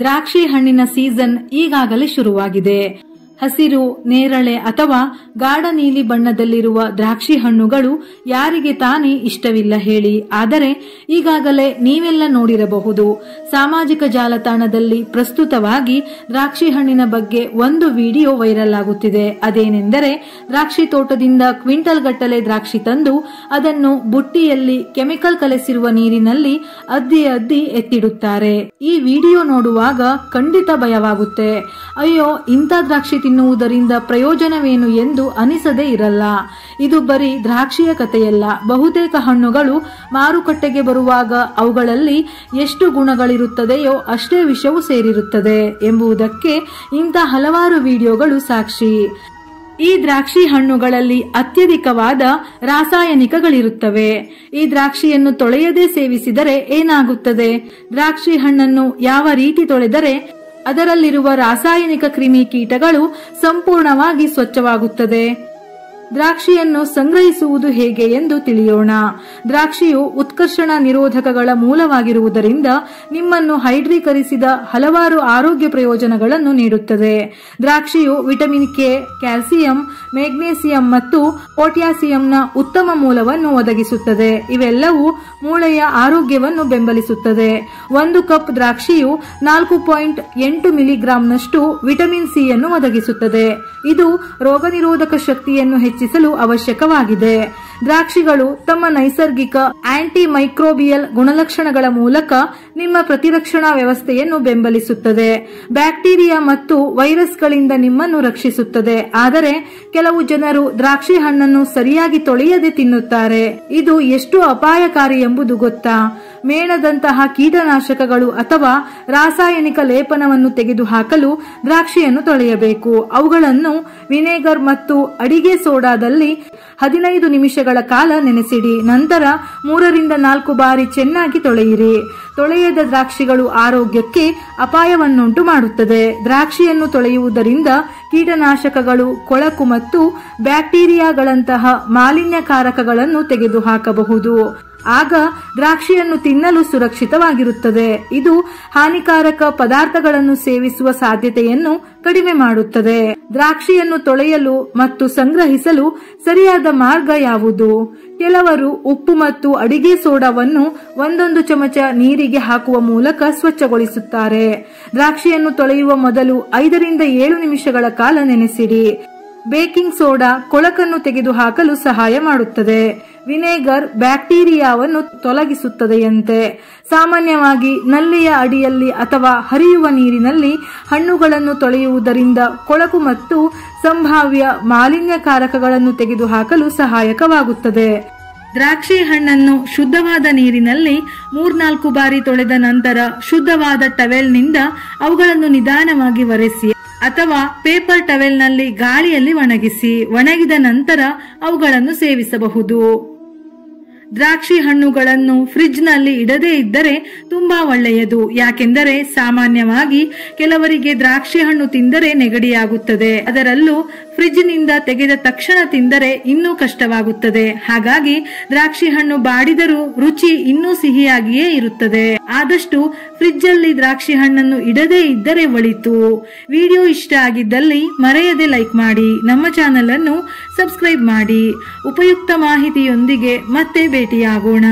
ದ್ರಾಕ್ಷಿ ಹಣ್ಣಿನ ಸೀಸನ್ ಈಗಾಗಲೇ ಶುರುವಾಗಿದೆ. ಹಸಿರು, ನೇರಳೆ ಅಥವಾ ಗಾಢ ನೀಲಿ ಬಣ್ಣದಲ್ಲಿರುವ ದ್ರಾಕ್ಷಿ ಹಣ್ಣುಗಳು ಯಾರಿಗೆ ತಾನೇ ಇಷ್ಟವಿಲ್ಲ ಹೇಳಿ. ಆದರೆ ಈಗಾಗಲೇ ನೀವೆಲ್ಲ ನೋಡಿರಬಹುದು, ಸಾಮಾಜಿಕ ಜಾಲತಾಣದಲ್ಲಿ ಪ್ರಸ್ತುತವಾಗಿ ದ್ರಾಕ್ಷಿ ಹಣ್ಣಿನ ಬಗ್ಗೆ ಒಂದು ವಿಡಿಯೋ ವೈರಲ್ ಆಗುತ್ತಿದೆ. ಅದೇನೆಂದರೆ, ದ್ರಾಕ್ಷಿ ತೋಟದಿಂದ ಕ್ವಿಂಟಲ್ ಗಟ್ಟಲೆ ದ್ರಾಕ್ಷಿ ತಂದು ಅದನ್ನು ಬುಟ್ಟಿಯಲ್ಲಿ ಕೆಮಿಕಲ್ ಕಲೆಸಿರುವ ನೀರಿನಲ್ಲಿ ಅದ್ದಿ ಎತ್ತಿಡುತ್ತಾರೆ. ಈ ವಿಡಿಯೋ ನೋಡುವಾಗ ಖಂಡಿತ ಭಯವಾಗುತ್ತೆ. ಅಯ್ಯೋ, ಇಂಥ ದ್ರಾಕ್ಷಿ ತಿನ್ನುವುದರಿಂದ ಪ್ರಯೋಜನವೇನು ಎಂದು ಅನಿಸದೇ ಇರಲ್ಲ. ಇದು ಬರೀ ದ್ರಾಕ್ಷಿಯ ಕಥೆಯಲ್ಲ. ಬಹುತೇಕ ಹಣ್ಣುಗಳು ಮಾರುಕಟ್ಟೆಗೆ ಬರುವಾಗ ಅವುಗಳಲ್ಲಿ ಎಷ್ಟು ಗುಣಗಳಿರುತ್ತದೆಯೋ ಅಷ್ಟೇ ವಿಷವೂ ಸೇರಿರುತ್ತದೆ ಎಂಬುದಕ್ಕೆ ಇಂಥ ಹಲವಾರು ವಿಡಿಯೋಗಳು ಸಾಕ್ಷಿ. ಈ ದ್ರಾಕ್ಷಿ ಹಣ್ಣುಗಳಲ್ಲಿ ಅತ್ಯಧಿಕವಾದ ರಾಸಾಯನಿಕಗಳಿರುತ್ತವೆ. ಈ ದ್ರಾಕ್ಷಿಯನ್ನು ತೊಳೆಯದೇ ಸೇವಿಸಿದರೆ ಏನಾಗುತ್ತದೆ? ದ್ರಾಕ್ಷಿ ಹಣ್ಣನ್ನು ಯಾವ ರೀತಿ ತೊಳೆದರೆ ಅದರಲ್ಲಿರುವ ರಾಸಾಯನಿಕ ಕ್ರಿಮಿ ಕೀಟಗಳು ಸಂಪೂರ್ಣವಾಗಿ ಸ್ವಚ್ಛವಾಗುತ್ತದೆ? ದ್ರಾಕ್ಷಿಯನ್ನು ಸಂಗ್ರಹಿಸುವುದು ಹೇಗೆ ಎಂದು ತಿಳಿಯೋಣ. ದ್ರಾಕ್ಷಿಯು ಉತ್ಕರ್ಷಣ ನಿರೋಧಕಗಳ ಮೂಲವಾಗಿರುವುದರಿಂದ ನಿಮ್ಮನ್ನು ಹೈಡ್ರೀಕರಿಸಿದ ಹಲವಾರು ಆರೋಗ್ಯ ಪ್ರಯೋಜನಗಳನ್ನು ನೀಡುತ್ತದೆ. ದ್ರಾಕ್ಷಿಯು ವಿಟಮಿನ್ ಕೆ, ಕ್ಯಾಲ್ಸಿಯಂ, ಮೆಗ್ನೀಸಿಯಂ ಮತ್ತು ಪೊಟ್ಯಾಸಿಯಂನ ಉತ್ತಮ ಮೂಲವನ್ನು ಒದಗಿಸುತ್ತದೆ. ಇವೆಲ್ಲವೂ ಮೂಳೆಯ ಆರೋಗ್ಯವನ್ನು ಬೆಂಬಲಿಸುತ್ತದೆ. 1 ಕಪ್ ದ್ರಾಕ್ಷಿಯು 4.8 ಮಿಲಿಗ್ರಾಂನಷ್ಟು ವಿಟಮಿನ್ ಸಿ ಯನ್ನು ಒದಗಿಸುತ್ತದೆ. ಇದು ರೋಗನಿರೋಧಕ ಶಕ್ತಿಯನ್ನು ಹೆಚ್ಚಿಸಲು ಅವಶ್ಯಕವಾಗಿದೆ. ದ್ರಾಕ್ಷಿಗಳು ತಮ್ಮ ನೈಸರ್ಗಿಕ ಆಂಟಿ ಮೈಕ್ರೋಬಿಯಲ್ ಗುಣಲಕ್ಷಣಗಳ ಮೂಲಕ ನಿಮ್ಮ ಪ್ರತಿರಕ್ಷಣಾ ವ್ಯವಸ್ಥೆಯನ್ನು ಬೆಂಬಲಿಸುತ್ತದೆ. ಬ್ಯಾಕ್ಟೀರಿಯಾ ಮತ್ತು ವೈರಸ್ಗಳಿಂದ ನಿಮ್ಮನ್ನು ರಕ್ಷಿಸುತ್ತದೆ. ಆದರೆ ಕೆಲವು ಜನರು ದ್ರಾಕ್ಷಿ ಹಣ್ಣನ್ನು ಸರಿಯಾಗಿ ತೊಳೆಯದೆ ತಿನ್ನುತ್ತಾರೆ. ಇದು ಎಷ್ಟು ಅಪಾಯಕಾರಿ ಎಂಬುದು ಗೊತ್ತಾ? ಮೇಣದಂತಹ ಕೀಟನಾಶಕಗಳು ಅಥವಾ ರಾಸಾಯನಿಕ ಲೇಪನವನ್ನು ತೆಗೆದುಹಾಕಲು ದ್ರಾಕ್ಷಿಯನ್ನು ತೊಳೆಯಬೇಕು. ಅವುಗಳನ್ನು ವಿನೆಗರ್ ಮತ್ತು ಅಡಿಗೆ ಸೋಡಾದಲ್ಲಿ 15 ನಿಮಿಷಗಳ ಕಾಲ ನೆನೆಸಿಡಿ. ನಂತರ 3 ರಿಂದ 4 ಬಾರಿ ಚೆನ್ನಾಗಿ ತೊಳೆಯಿರಿ. ತೊಳೆಯದ ದ್ರಾಕ್ಷಿಗಳು ಆರೋಗ್ಯಕ್ಕೆ ಅಪಾಯವನ್ನುಂಟು ಮಾಡುತ್ತದೆ. ದ್ರಾಕ್ಷಿಯನ್ನು ತೊಳೆಯುವುದರಿಂದ ಕೀಟನಾಶಕಗಳು, ಕೊಳಕು ಮತ್ತು ಬ್ಯಾಕ್ಟೀರಿಯಾಗಳಂತಹ ಮಾಲಿನ್ಯಕಾರಕಗಳನ್ನು ತೆಗೆದುಹಾಕಬಹುದು. ಆಗ ದ್ರಾಕ್ಷಿಯನ್ನು ತಿನ್ನಲು ಸುರಕ್ಷಿತವಾಗಿರುತ್ತದೆ. ಇದು ಹಾನಿಕಾರಕ ಪದಾರ್ಥಗಳನ್ನು ಸೇವಿಸುವ ಸಾಧ್ಯತೆಯನ್ನು ಕಡಿಮೆ ಮಾಡುತ್ತದೆ. ದ್ರಾಕ್ಷಿಯನ್ನು ತೊಳೆಯಲು ಮತ್ತು ಸಂಗ್ರಹಿಸಲು ಸರಿಯಾದ ಮಾರ್ಗ ಯಾವುದು? ಕೆಲವರು ಉಪ್ಪು ಮತ್ತು ಅಡಿಗೆ ಸೋಡಾವನ್ನು 1 ಚಮಚ ನೀರಿಗೆ ಹಾಕುವ ಮೂಲಕ ಸ್ವಚ್ಛಗೊಳಿಸುತ್ತಾರೆ. ದ್ರಾಕ್ಷಿಯನ್ನು ತೊಳೆಯುವ ಮೊದಲು 5 ರಿಂದ 7 ನಿಮಿಷಗಳ ಕಾಲ ನೆನೆಸಿಡಿ. ಬೇಕಿಂಗ್ ಸೋಡಾ ಕೊಳಕನ್ನು ತೆಗೆದುಹಾಕಲು ಸಹಾಯ ಮಾಡುತ್ತದೆ. ವಿನೆಗರ್ ಬ್ಯಾಕ್ಟೀರಿಯಾವನ್ನು ತೊಲಗಿಸುತ್ತದೆಯಂತೆ. ಸಾಮಾನ್ಯವಾಗಿ ನಲ್ಲಿಯ ಅಡಿಯಲ್ಲಿ ಅಥವಾ ಹರಿಯುವ ನೀರಿನಲ್ಲಿ ಹಣ್ಣುಗಳನ್ನು ತೊಳೆಯುವುದರಿಂದ ಕೊಳಕು ಮತ್ತು ಸಂಭಾವ್ಯ ಮಾಲಿನ್ಯಕಾರಕಗಳನ್ನು ತೆಗೆದುಹಾಕಲು ಸಹಾಯಕವಾಗುತ್ತದೆ. ದ್ರಾಕ್ಷಿ ಹಣ್ಣನ್ನು ಶುದ್ಧವಾದ ನೀರಿನಲ್ಲಿ 3-4 ಬಾರಿ ತೊಳೆದ ನಂತರ ಶುದ್ಧವಾದ ಟವೆಲ್ನಿಂದ ಅವುಗಳನ್ನು ನಿಧಾನವಾಗಿ ಒರೆಸಿ ಅಥವಾ ಪೇಪರ್ ಟವೆಲ್ನಲ್ಲಿ ಗಾಳಿಯಲ್ಲಿ ಒಣಗಿಸಿ. ಒಣಗಿದ ನಂತರ ಅವುಗಳನ್ನು ಸೇವಿಸಬಹುದು. ದ್ರಾಕ್ಷಿ ಹಣ್ಣುಗಳನ್ನು ಫ್ರಿಡ್ಜ್ನಲ್ಲಿ ಇಡದೇ ಇದ್ದರೆ ತುಂಬಾ ಒಳ್ಳೆಯದು. ಯಾಕೆಂದರೆ ಸಾಮಾನ್ಯವಾಗಿ ಕೆಲವರಿಗೆ ದ್ರಾಕ್ಷಿ ಹಣ್ಣು ತಿಂದರೆ ನೆಗಡಿಯಾಗುತ್ತದೆ. ಅದರಲ್ಲೂ ಫ್ರಿಡ್ಜ್ನಿಂದ ತೆಗೆದ ತಕ್ಷಣ ತಿಂದರೆ ಇನ್ನೂ ಕಷ್ಟವಾಗುತ್ತದೆ. ಹಾಗಾಗಿ ದ್ರಾಕ್ಷಿ ಹಣ್ಣು ಬಾಡಿದರೂ ರುಚಿ ಇನ್ನೂ ಸಿಹಿಯಾಗಿಯೇ ಇರುತ್ತದೆ. ಆದಷ್ಟು ಫ್ರಿಡ್ಜ್ ಅಲ್ಲಿ ದ್ರಾಕ್ಷಿ ಹಣ್ಣನ್ನು ಇಡದೇ ಇದ್ದರೆ ಒಳಿತು. ವಿಡಿಯೋ ಇಷ್ಟ ಆಗಿದ್ದಲ್ಲಿ ಮರೆಯದೆ ಲೈಕ್ ಮಾಡಿ, ನಮ್ಮ ಚಾನೆಲ್ ಅನ್ನು ಸಬ್ಸ್ಕ್ರೈಬ್ ಮಾಡಿ. ಉಪಯುಕ್ತ ಮಾಹಿತಿಯೊಂದಿಗೆ ಮತ್ತೆ ಭೇಟಿಯಾಗೋಣ.